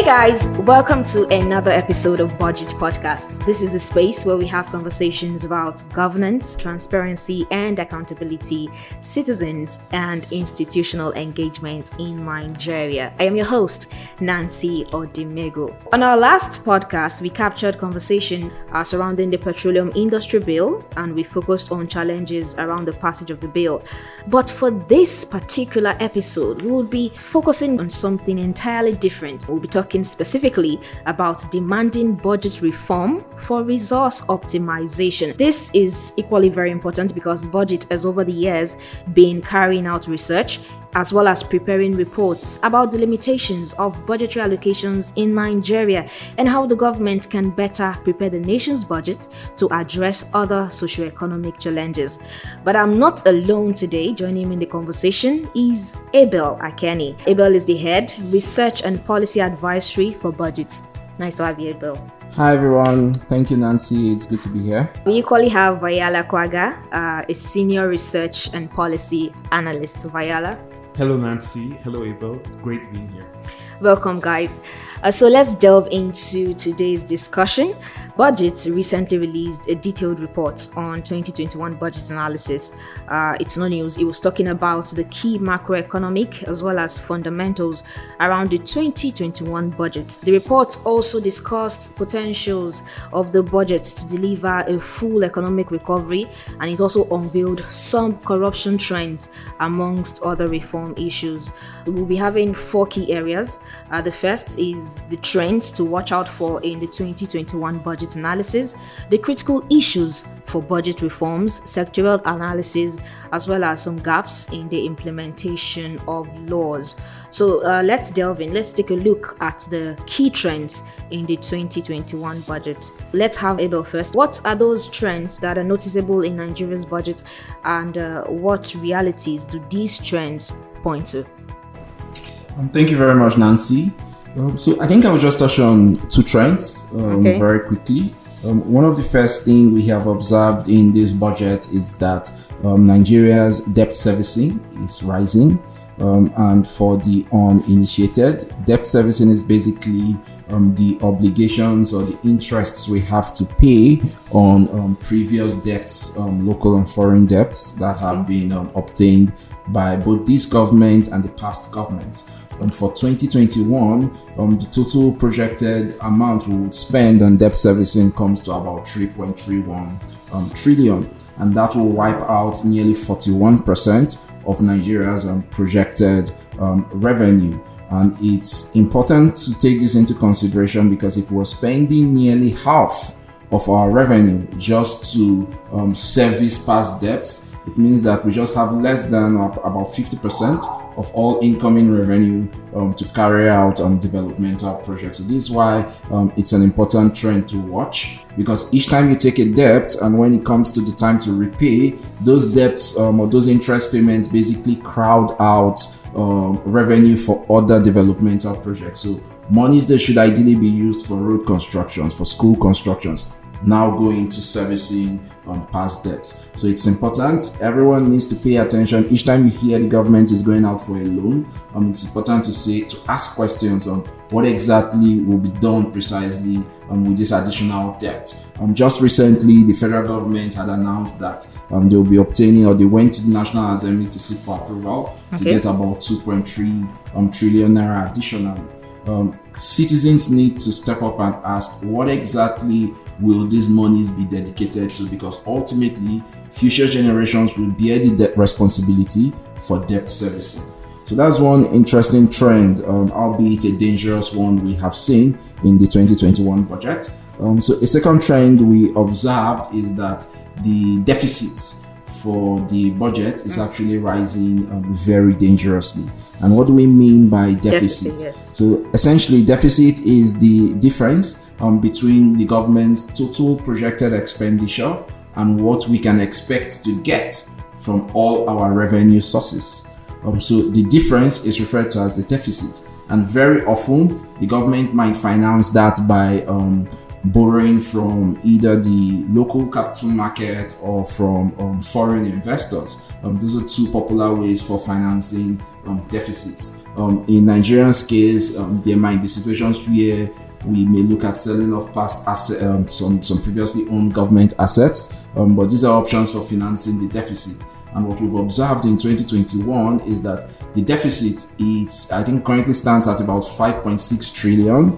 Hey guys, welcome to another episode of Budget Podcast. This is a space where we have conversations about governance, transparency, and accountability, citizens, and institutional engagement in Nigeria. I am your host, Nancy Odimego. On our last podcast, we captured conversation surrounding the Petroleum Industry Bill, and we focused on challenges around the passage of the bill. But for this particular episode, we will be focusing on something entirely different. We'll be talking specifically about demanding budget reform for resource optimization. This is equally very important because budget has over the years been carrying out research as well as preparing reports about the limitations of budgetary allocations in Nigeria and how the government can better prepare the nation's budget to address other socioeconomic challenges. But I'm not alone today. Joining me in the conversation is Abel Akeni. Abel is the head, research and policy advisory for budgets. Nice to have you, Abel. Hi everyone, thank you Nancy, it's good to be here. We equally have Vayala Kwaga, a senior research and policy analyst. Vayala. Hello Nancy, hello Abel, great being here. Welcome guys. So let's delve into today's discussion. Budget recently released a detailed report on 2021 budget analysis. It's no news. It was talking about the key macroeconomic as well as fundamentals around the 2021 budget. The report also discussed potentials of the budget to deliver a full economic recovery, and it also unveiled some corruption trends amongst other reform issues. We'll be having four key areas. The first is the trends to watch out for in the 2021 budget analysis, the critical issues for budget reforms, sectoral analysis, as well as some gaps in the implementation of laws. So let's delve in. Let's take a look at the key trends in the 2021 budget. Let's have Abel first. What are those trends that are noticeable in Nigeria's budget, and what realities do these trends point to? Thank you very much, Nancy. So I think I will just touch on two trends very quickly. One of the first things we have observed in this budget is that Nigeria's debt servicing is rising. And for the uninitiated, debt servicing is basically the obligations or the interests we have to pay on previous debts, local and foreign debts that have been obtained by both this government and the past government. For 2021, the total projected amount we would spend on debt servicing comes to about 3.31 trillion, and that will wipe out nearly 41% of Nigeria's projected revenue. And it's important to take this into consideration because if we're spending nearly half of our revenue just to service past debts, it means that we just have less than about 50% of all incoming revenue to carry out developmental projects. So this is why it's an important trend to watch, because each time you take a debt and when it comes to the time to repay, those debts or those interest payments basically crowd out revenue for other developmental projects. So monies that should ideally be used for road constructions, for school constructions, now go into servicing past debts. So it's important. Everyone needs to pay attention. Each time you hear the government is going out for a loan, it's important to ask questions on what exactly will be done precisely with this additional debt. Just recently, the federal government had announced that they will be obtaining, or they went to the National Assembly to seek for approval to get about 2.3 trillion naira additionally. Citizens need to step up and ask, what exactly will these monies be dedicated to? Because ultimately, future generations will bear the debt responsibility for debt servicing. So that's one interesting trend, albeit a dangerous one, we have seen in the 2021 budget. So a second trend we observed is that the deficits for the budget is actually rising very dangerously. And what do we mean by deficit? Yes. So essentially, deficit is the difference between the government's total projected expenditure and what we can expect to get from all our revenue sources. So the difference is referred to as the deficit. And very often, the government might finance that by borrowing from either the local capital market or from foreign investors. Those are two popular ways for financing deficits. In Nigerian's case, there might be situations where we may look at selling off past some previously owned government assets, but these are options for financing the deficit. And what we've observed in 2021 is that the deficit currently stands at about 5.6 trillion,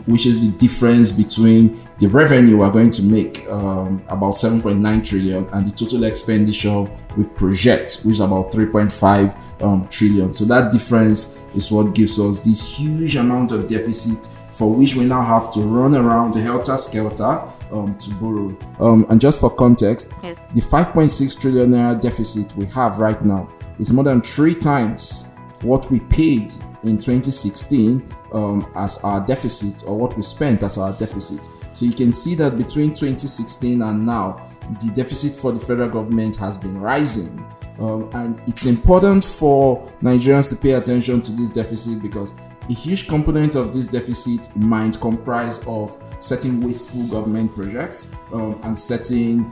which is the difference between the revenue we're going to make, about 7.9 trillion, and the total expenditure we project, which is about 3.5 trillion. So that difference is what gives us this huge amount of deficit, for which we now have to run around helter-skelter to borrow. And just for context, yes, the 5.6 trillion naira deficit we have right now is more than 3 times what we paid in 2016 as our deficit, or what we spent as our deficit. So you can see that between 2016 and now, the deficit for the federal government has been rising. And it's important for Nigerians to pay attention to this deficit, because a huge component of this deficit might comprise of certain wasteful government projects and certain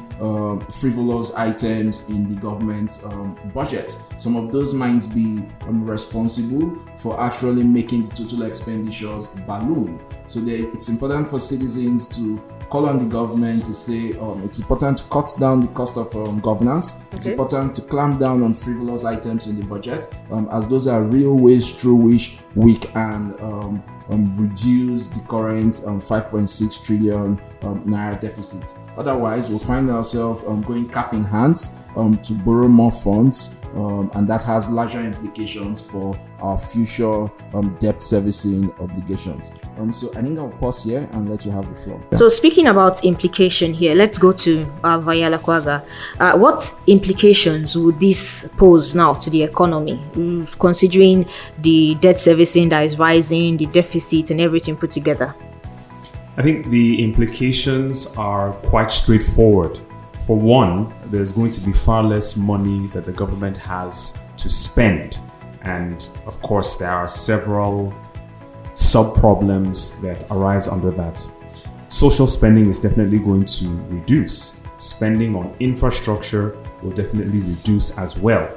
frivolous items in the government's budget. Some of those might be responsible for actually making the total expenditures balloon. So it's important for citizens to call on the government to say it's important to cut down the cost of governance. It's important to clamp down on frivolous items in the budget, as those are real ways through which we can reduce the current 5.6 trillion naira deficit. Otherwise, we'll find ourselves going cap in hands to borrow more funds, and that has larger implications for our future debt servicing obligations. So I think I'll pause here and let you have the floor. So speaking about implication here, let's go to Vayala Kwaga. What implications would this pose now to the economy, considering the debt servicing that is rising, the deficit and everything put together? I think the implications are quite straightforward. For one, there's going to be far less money that the government has to spend. And of course, there are several sub-problems that arise under that. Social spending is definitely going to reduce. Spending on infrastructure will definitely reduce as well.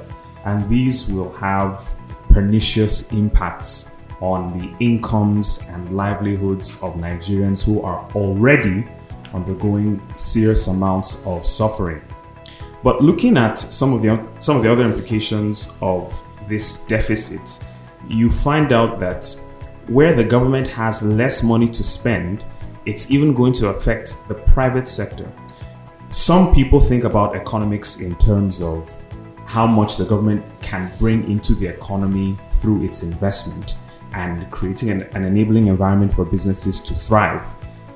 And these will have pernicious impacts on the incomes and livelihoods of Nigerians who are already undergoing serious amounts of suffering. But looking at some of the other implications of this deficit, you find out that where the government has less money to spend, it's even going to affect the private sector. Some people think about economics in terms of how much the government can bring into the economy through its investment and creating an enabling environment for businesses to thrive.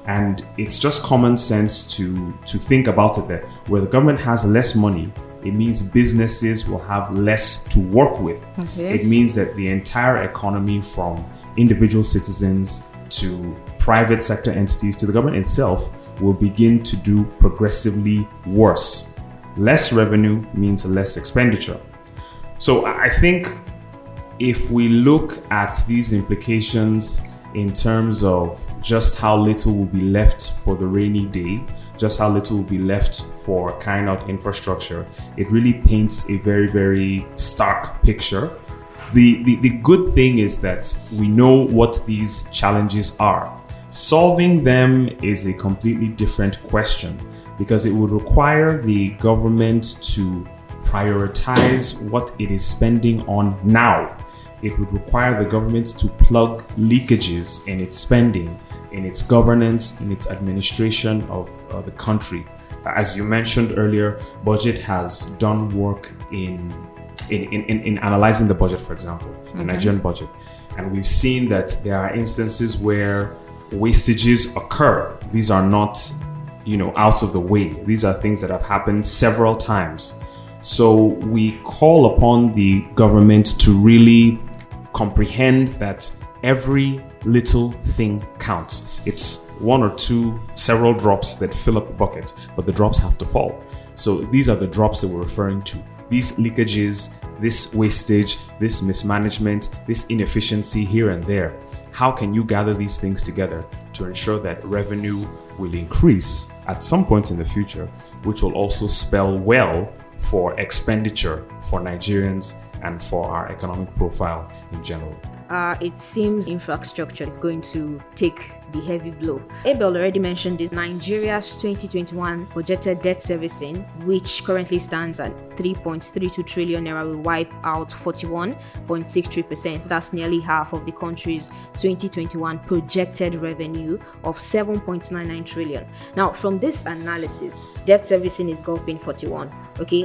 And it's just common sense to think about it that where the government has less money, it means businesses will have less to work with. It means that the entire economy, from individual citizens to private sector entities to the government itself, will begin to do progressively worse. Less revenue means less expenditure. So I think if we look at these implications in terms of just how little will be left for the rainy day, just how little will be left for carrying out infrastructure, it really paints a very, very stark picture. The good thing is that we know what these challenges are. Solving them is a completely different question, because it would require the government to prioritize what it is spending on now. It would require the government to plug leakages in its spending, in its governance, in its administration of the country. As you mentioned earlier, Budget has done work in analyzing the budget, for example, the Nigerian budget. And we've seen that there are instances where wastages occur. These are not, out of the way. These are things that have happened several times. So we call upon the government to really comprehend that every little thing counts. It's one or two, several drops that fill up the bucket, but the drops have to fall. So these are the drops that we're referring to. These leakages, this wastage, this mismanagement, this inefficiency here and there. How can you gather these things together to ensure that revenue will increase at some point in the future, which will also spell well for expenditure for Nigerians and for our economic profile in general. It seems infrastructure is going to take the heavy blow. Abel already mentioned this. Nigeria's 2021 projected debt servicing, which currently stands at 3.32 trillion naira, will wipe out 41.63%. That's nearly half of the country's 2021 projected revenue of 7.99 trillion. Now, from this analysis, debt servicing is gulping 41,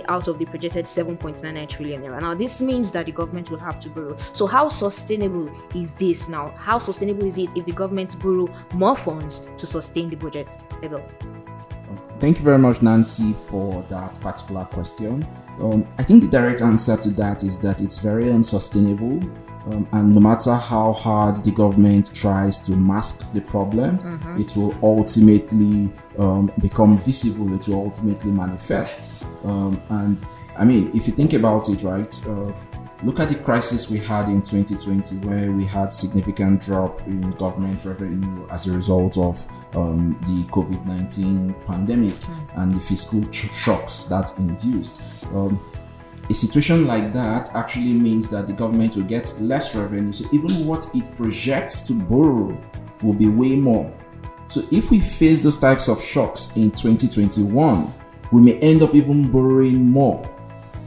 out of the projected 7.99 trillion naira. Now, this means that the government will have to borrow. So, how sustainable is this now? How sustainable is it if the government borrow more funds to sustain the budget? Abel. Thank you very much, Nancy, for that particular question. I think the direct answer to that is that it's very unsustainable. And no matter how hard the government tries to mask the problem, it will ultimately become visible. It will ultimately manifest. And I mean, if you think about it, right, look at the crisis we had in 2020, where we had significant drop in government revenue as a result of the COVID-19 pandemic and the fiscal shocks that induced. A situation like that actually means that the government will get less revenue. So even what it projects to borrow will be way more. So if we face those types of shocks in 2021, we may end up even borrowing more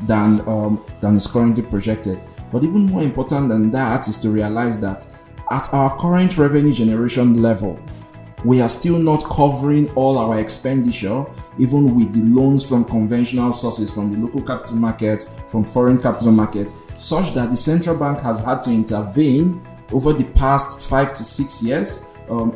than is currently projected. But even more important than that is to realize that at our current revenue generation level, we are still not covering all our expenditure, even with the loans from conventional sources, from the local capital market, from foreign capital markets, such that the central bank has had to intervene over the past 5 to 6 years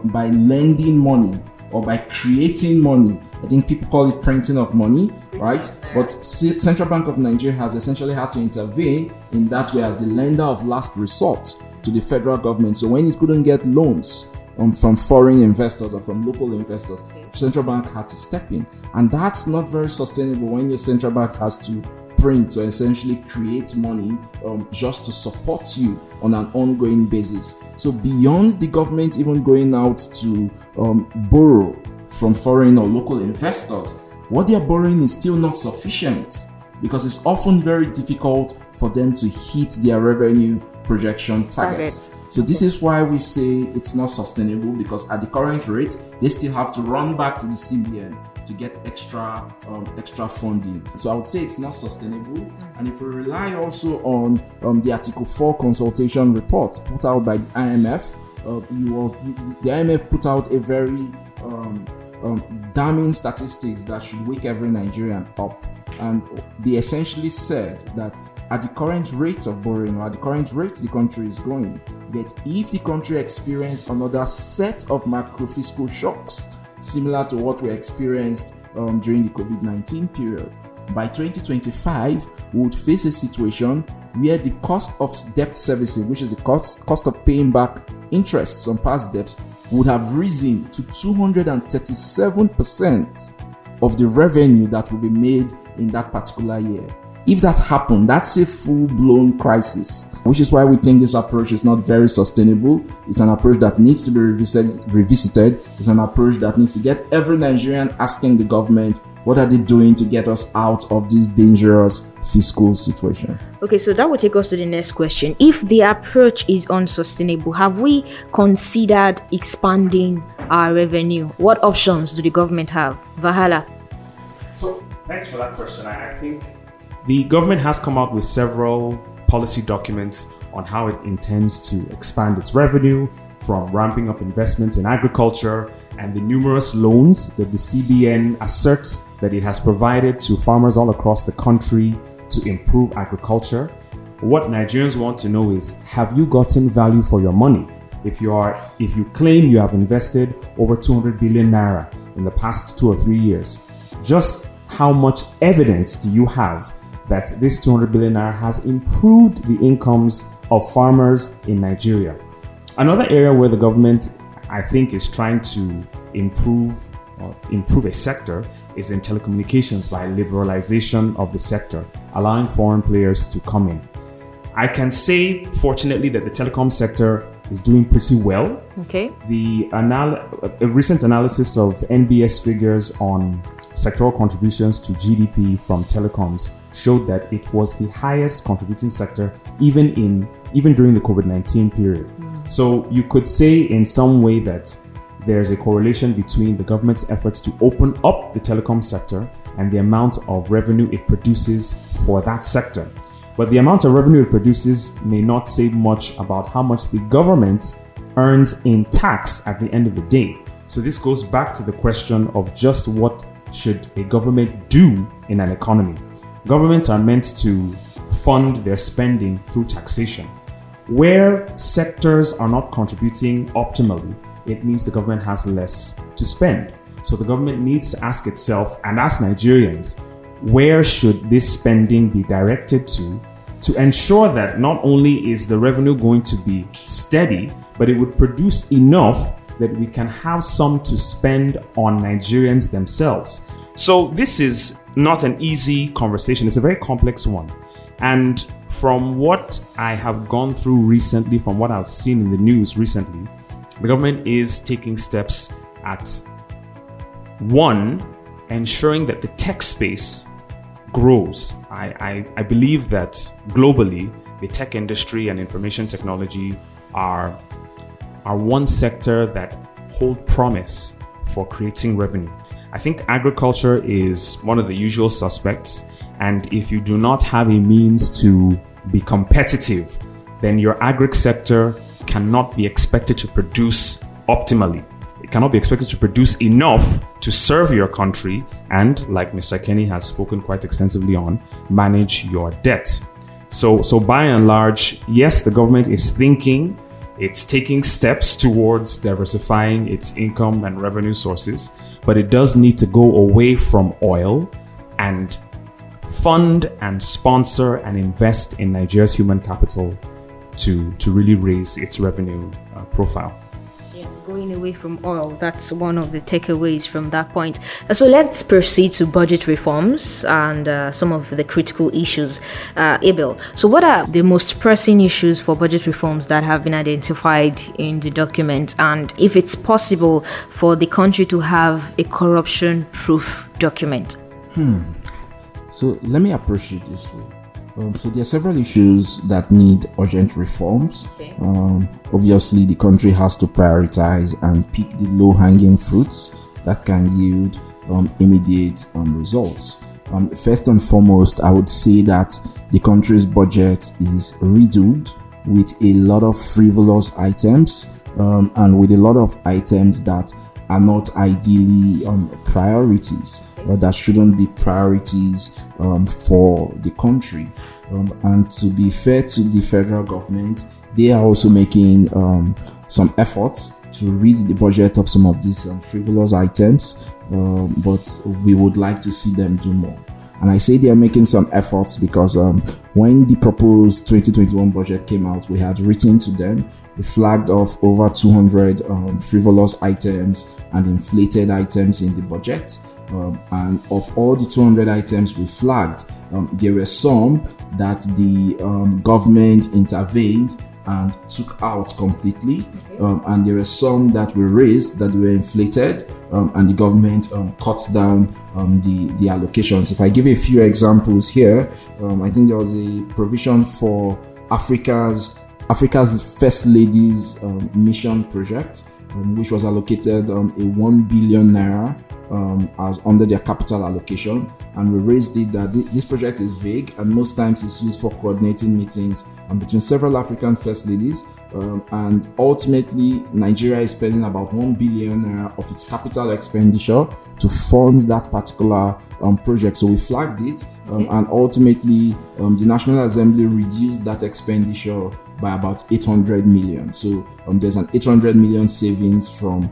by lending money or by creating money. I think people call it printing of money, right? But Central Bank of Nigeria has essentially had to intervene in that way as the lender of last resort to the federal government. So when it couldn't get loans from foreign investors or from local investors, Central Bank had to step in. And that's not very sustainable when your Central Bank has to print to essentially create money just to support you on an ongoing basis. So beyond the government even going out to borrow from foreign or local investors, what they are borrowing is still not sufficient, because it's often very difficult for them to hit their revenue projection targets. So this is why we say it's not sustainable, because at the current rate, they still have to run back to the CBN to get extra funding. So I would say it's not sustainable. And if we rely also on the Article 4 consultation report put out by the IMF, the IMF put out a very damning statistics that should wake every Nigerian up. And they essentially said that at the current rate of borrowing, or at the current rate the country is going, that if the country experiences another set of macro-fiscal shocks similar to what we experienced during the COVID-19 period, by 2025, we would face a situation where the cost of debt servicing, which is the cost of paying back interests on past debts, would have risen to 237% of the revenue that will be made in that particular year. If that happened, that's a full-blown crisis, which is why we think this approach is not very sustainable. It's an approach that needs to be revisited. It's an approach that needs to get every Nigerian asking the government, what are they doing to get us out of this dangerous fiscal situation? Okay, so that will take us to the next question. If the approach is unsustainable, have we considered expanding our revenue? What options do the government have? Vahala. So, thanks for that question. I think the government has come out with several policy documents on how it intends to expand its revenue, from ramping up investments in agriculture and the numerous loans that the CBN asserts that it has provided to farmers all across the country to improve agriculture. What Nigerians want to know is, have you gotten value for your money? If you claim you have invested over 200 billion naira in the past 2 or 3 years, just how much evidence do you have that this 200 billion naira has improved the incomes of farmers in Nigeria? Another area where the government, I think, is trying to improve a sector is in telecommunications by liberalization of the sector, allowing foreign players to come in. I can say, fortunately, that the telecom sector is doing pretty well. Okay. A recent analysis of NBS figures on sectoral contributions to GDP from telecoms showed that it was the highest contributing sector even during the COVID-19 period. So you could say in some way that there's a correlation between the government's efforts to open up the telecom sector and the amount of revenue it produces for that sector. But the amount of revenue it produces may not say much about how much the government earns in tax at the end of the day. So this goes back to the question of just what should a government do in an economy. Governments are meant to fund their spending through taxation. Where sectors are not contributing optimally, it means the government has less to spend. So the government needs to ask itself and ask Nigerians, where should this spending be directed to ensure that not only is the revenue going to be steady, but it would produce enough that we can have some to spend on Nigerians themselves. So this is not an easy conversation. It's a very complex one. And from what I have gone through recently, from what I've seen in the news recently, the government is taking steps at, one, ensuring that the tech space grows. I believe that globally, the tech industry and information technology are one sector that hold promise for creating revenue. I think agriculture is one of the usual suspects, and if you do not have a means to be competitive, then your agri sector cannot be expected to produce optimally. It cannot be expected to produce enough to serve your country and, like Mr. Kenny has spoken quite extensively on, manage your debt. So by and large, yes, the government is thinking, it's taking steps towards diversifying its income and revenue sources, but it does need to go away from oil and fund and sponsor and invest in Nigeria's human capital to really raise its revenue profile. Yes, going away from oil, that's one of the takeaways from that point. So let's proceed to budget reforms and some of the critical issues. Abel, so what are the most pressing issues for budget reforms that have been identified in the document, and if it's possible for the country to have a corruption-proof document? So let me approach it this way. So there are several issues that need urgent reforms. Okay. Obviously, the country has to prioritize and pick the low-hanging fruits that can yield immediate results. First and foremost, I would say that the country's budget is riddled with a lot of frivolous items and with a lot of items that are not ideally priorities, or that shouldn't be priorities for the country. And to be fair to the federal government, they are also making some efforts to read the budget of some of these frivolous items, but we would like to see them do more. And I say they are making some efforts because when the proposed 2021 budget came out, we had written to them, we flagged off over 200 frivolous items and inflated items in the budget. And of all the 200 items we flagged, there were some that the government intervened and took out completely, and there were some that were raised that were inflated, and the government cut down the allocations. If I give a few examples here, I think there was a provision for Africa's First Lady's mission project, which was allocated a 1 billion naira as under their capital allocation, and we raised it that this project is vague and most times it's used for coordinating meetings between several African first ladies, and ultimately Nigeria is spending about 1 billion naira of its capital expenditure to fund that particular project. So we flagged it, and ultimately the National Assembly reduced that expenditure by about 800 million. So there's an 800 million savings from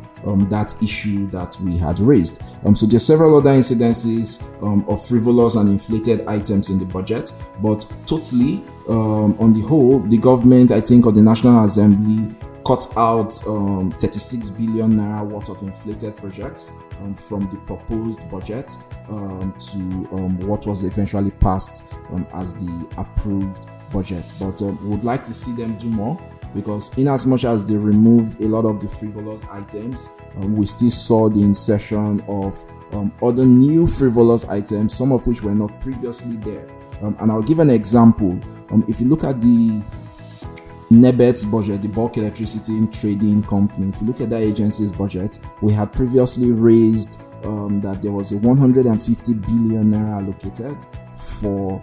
that issue that we had raised. So there are several other incidences of frivolous and inflated items in the budget, but totally on the whole, the government, I think, or the National Assembly cut out 36 billion naira worth of inflated projects from the proposed budget to what was eventually passed as the approved budget. But we would like to see them do more. because in as much as they removed a lot of the frivolous items, we still saw the insertion of other new frivolous items, some of which were not previously there. And I'll give an example. If you look at the NEBET's budget, the Bulk Electricity Trading Company, if you look at that agency's budget, we had previously raised that there was a 150 billion naira allocated for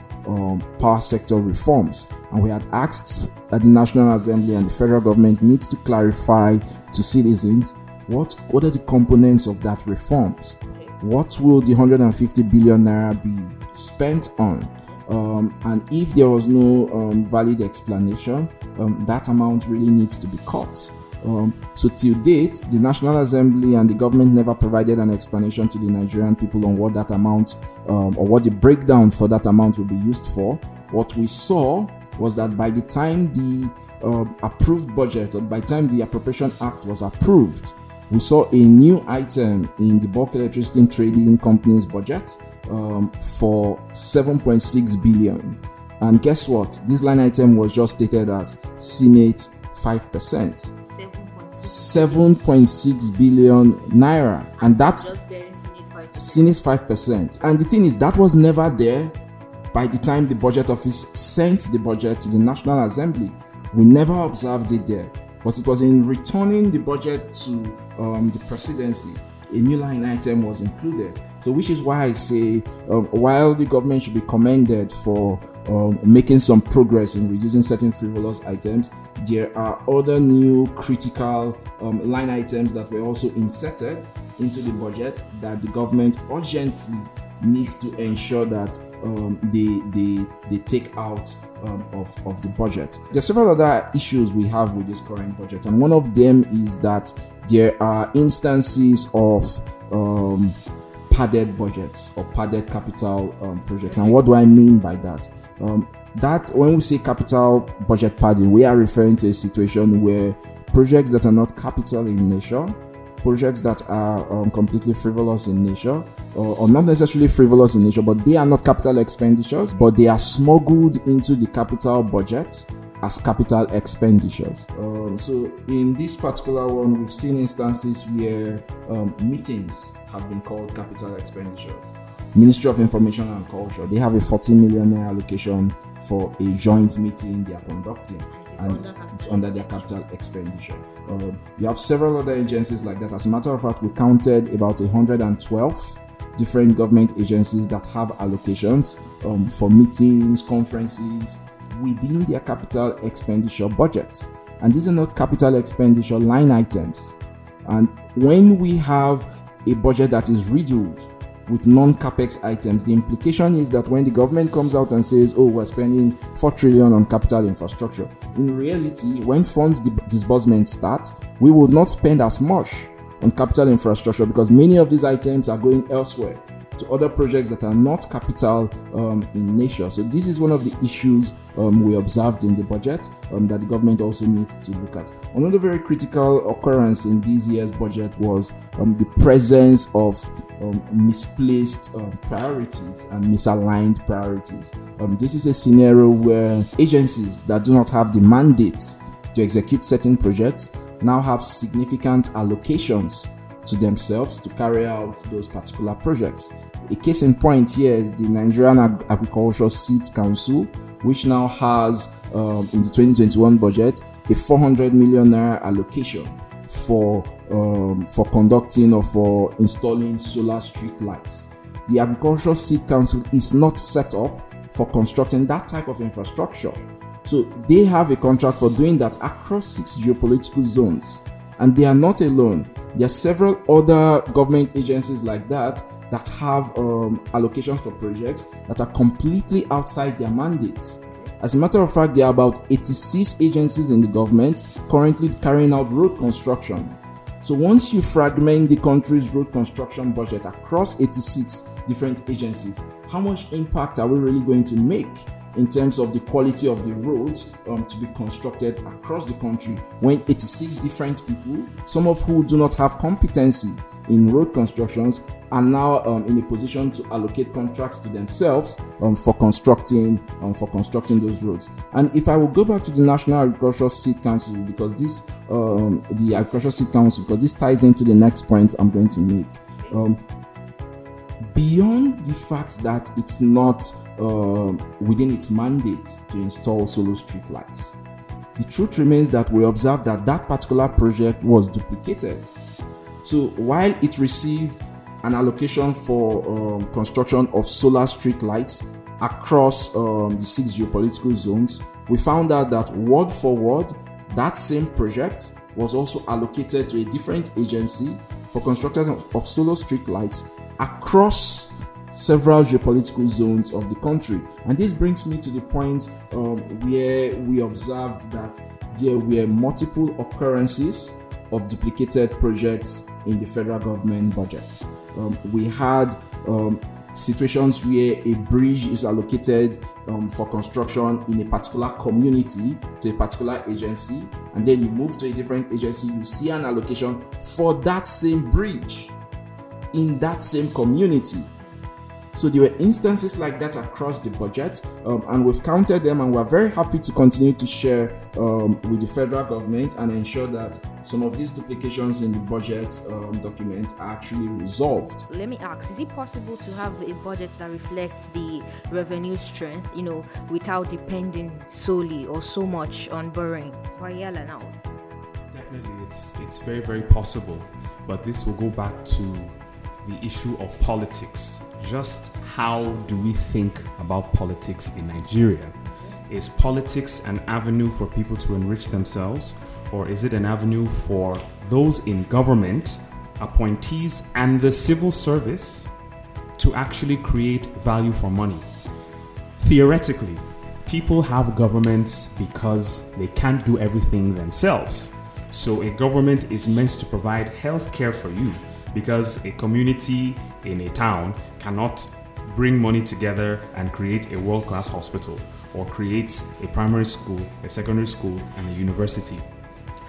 power sector reforms, and we had asked that the National Assembly and the federal government needs to clarify to citizens what are the components of that reforms. What will the 150 billion naira be spent on? And if there was no valid explanation, that amount really needs to be cut. So till date, the National Assembly and the government never provided an explanation to the Nigerian people on what that amount or what the breakdown for that amount will be used for. What we saw was that by the time the approved budget, or by the time the Appropriation Act was approved, we saw a new item in the Bulk Electricity Trading Company's budget for 7.6 billion. And guess what? This line item was just stated as Senate 5%. 7.6 billion naira. And that's just bearing Senate 5%. And the thing is, that was never there by the time the Budget Office sent the budget to the National Assembly. We never observed it there. But it was in returning the budget to the presidency, a new line item was included. So which is why I say, while the government should be commended for making some progress in reducing certain frivolous items, there are other new critical line items that were also inserted into the budget that the government urgently needs to ensure that they take out of the budget. There are several other issues we have with this current budget, and one of them is that there are instances of padded budgets or padded capital projects. And what do I mean by that? That when we say capital budget padding, we are referring to a situation where projects that are not capital in nature, projects that are completely frivolous in nature, or not necessarily frivolous in nature, but they are not capital expenditures, but they are smuggled into the capital budget as capital expenditures. So in this particular one, we've seen instances where meetings have been called capital expenditures. Ministry of Information and Culture, they have a 40 million naira allocation for a joint meeting they are conducting, and it's under their capital expenditure. You have several other agencies like that. As a matter of fact, we counted about 112 different government agencies that have allocations for meetings, conferences within their capital expenditure budget. And these are not capital expenditure line items. And when we have a budget that is riddled with non-capex items, the implication is that when the government comes out and says, oh, we're spending 4 trillion on capital infrastructure, in reality, when funds disbursement start, we will not spend as much on capital infrastructure because many of these items are going elsewhere to other projects that are not capital in nature. So this is one of the issues we observed in the budget that the government also needs to look at. Another very critical occurrence in this year's budget was the presence of misplaced priorities and misaligned priorities. This is a scenario where agencies that do not have the mandate to execute certain projects now have significant allocations to themselves to carry out those particular projects. A case in point here is the Nigerian Agricultural Seeds Council, which now has in the 2021 budget a 400 million naira allocation for conducting or for installing solar street lights. The Agricultural Seed Council is not set up for constructing that type of infrastructure. So they have a contract for doing that across 6 geopolitical zones. And they are not alone. There are several other government agencies like that have allocations for projects that are completely outside their mandate. As a matter of fact, there are about 86 agencies in the government currently carrying out road construction. So once you fragment the country's road construction budget across 86 different agencies, how much impact are we really going to make in terms of the quality of the roads to be constructed across the country, when 86 different people, some of who do not have competency in road constructions, are now in a position to allocate contracts to themselves for constructing those roads. And if I will go back to the National Agricultural Seed Council, because this ties into the next point I'm going to make. Beyond the fact that it's not within its mandate to install solar street lights, the truth remains that we observed that particular project was duplicated. So while it received an allocation for construction of solar street lights across the 6 geopolitical zones, we found out that word for word, that same project was also allocated to a different agency for construction of solar street lights across several geopolitical zones of the country. And this brings me to the point where we observed that there were multiple occurrences of duplicated projects in the federal government budget. We had situations where a bridge is allocated for construction in a particular community to a particular agency, and then you move to a different agency, you see an allocation for that same bridge in that same community. So there were instances like that across the budget, and we've counted them, and we're very happy to continue to share with the federal government and ensure that some of these duplications in the budget document are actually resolved. Let me ask, is it possible to have a budget that reflects the revenue strength, without depending solely or so much on borrowing? Wayala now. Definitely, it's very, very possible, but this will go back to the issue of politics. Just how do we think about politics in Nigeria? Is politics an avenue for people to enrich themselves, or is it an avenue for those in government, appointees, and the civil service to actually create value for money? Theoretically, people have governments because they can't do everything themselves. So a government is meant to provide health care for you, because a community in a town cannot bring money together and create a world-class hospital or create a primary school, a secondary school, and a university.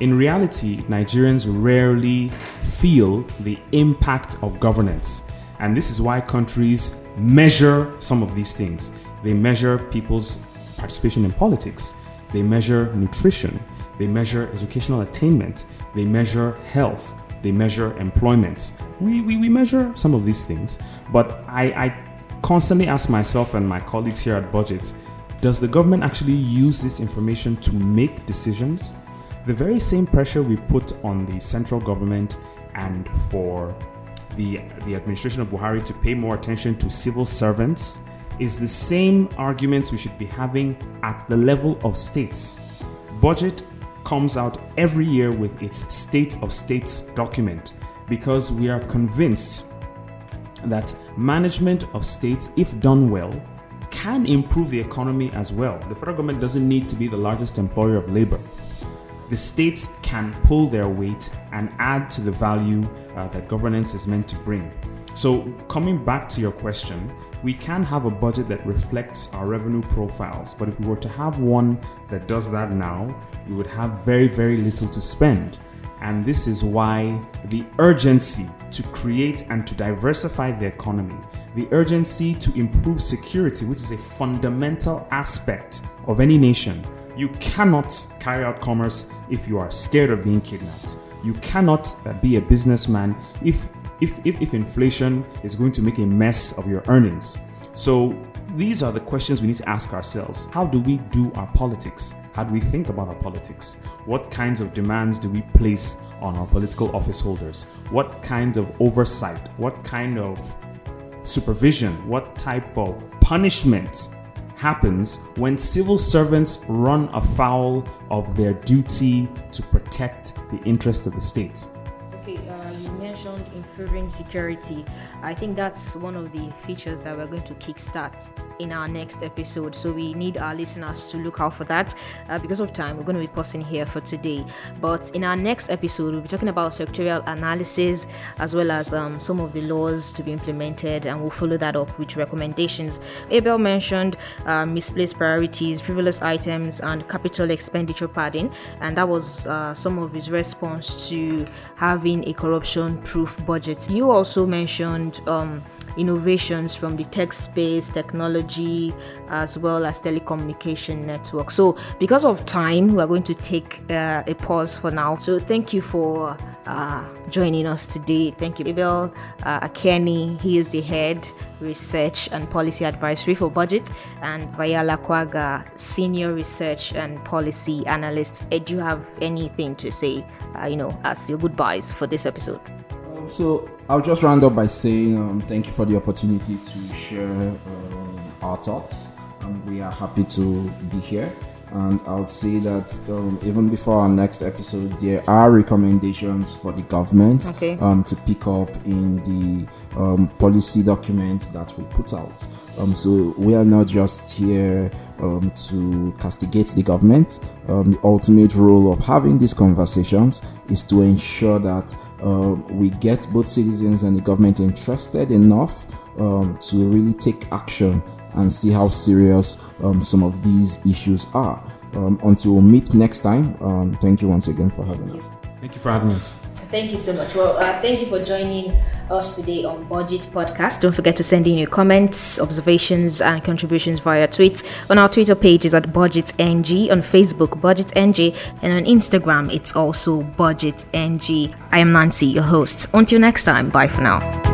In reality, Nigerians rarely feel the impact of governance. And this is why countries measure some of these things. They measure people's participation in politics. They measure nutrition. They measure educational attainment. They measure health. They measure employment. We measure some of these things, but I constantly ask myself and my colleagues here at Budget, does the government actually use this information to make decisions? The very same pressure we put on the central government and for the administration of Buhari to pay more attention to civil servants is the same arguments we should be having at the level of states. Budget comes out every year with its State of States document because we are convinced that management of states, if done well, can improve the economy as well. The federal government doesn't need to be the largest employer of labor. The states can pull their weight and add to the value that governance is meant to bring. So coming back to your question, we can have a budget that reflects our revenue profiles, but if we were to have one that does that now, we would have very, very little to spend. And this is why the urgency to create and to diversify the economy, the urgency to improve security, which is a fundamental aspect of any nation. You cannot carry out commerce if you are scared of being kidnapped. You cannot be a businessman if inflation is going to make a mess of your earnings. So these are the questions we need to ask ourselves. How do we do our politics? How do we think about our politics? What kinds of demands do we place on our political office holders? What kind of oversight? What kind of supervision? What type of punishment happens when civil servants run afoul of their duty to protect the interest of the state? Okay, you mentioned improving security. I think that's one of the features that we're going to kickstart in our next episode. So we need our listeners to look out for that. Because of time, we're going to be pausing here for today. But in our next episode, we'll be talking about sectorial analysis as well as some of the laws to be implemented, and we'll follow that up with recommendations. Abel mentioned misplaced priorities, frivolous items, and capital expenditure padding, and that was some of his response to having a corruption-proof budget. You also mentioned innovations from the tech space, technology, as well as telecommunication network. So because of time, we're going to take a pause for now. So thank you for joining us today. Thank you, Abel Akeni. He is the head research and policy advisory for budget, and Vayala Kwaga, senior research and policy analyst. Do you have anything to say, as your goodbyes for this episode? So I'll just round up by saying thank you for the opportunity to share our thoughts. We are happy to be here, and I would say that even before our next episode, there are recommendations for the government to pick up in the policy documents that we put out. So we are not just here to castigate the government. The ultimate role of having these conversations is to ensure that we get both citizens and the government interested enough to really take action and see how serious some of these issues are. Until we meet next time, thank you once again for having us. Thank you for having us. Thank you so much. Well, thank you for joining us today on Budget Podcast. Don't forget to send in your comments, observations, and contributions via tweets. On our Twitter page is at BudgetNG, on Facebook BudgetNG, and on Instagram it's also BudgetNG. I am Nancy, your host. Until next time, bye for now.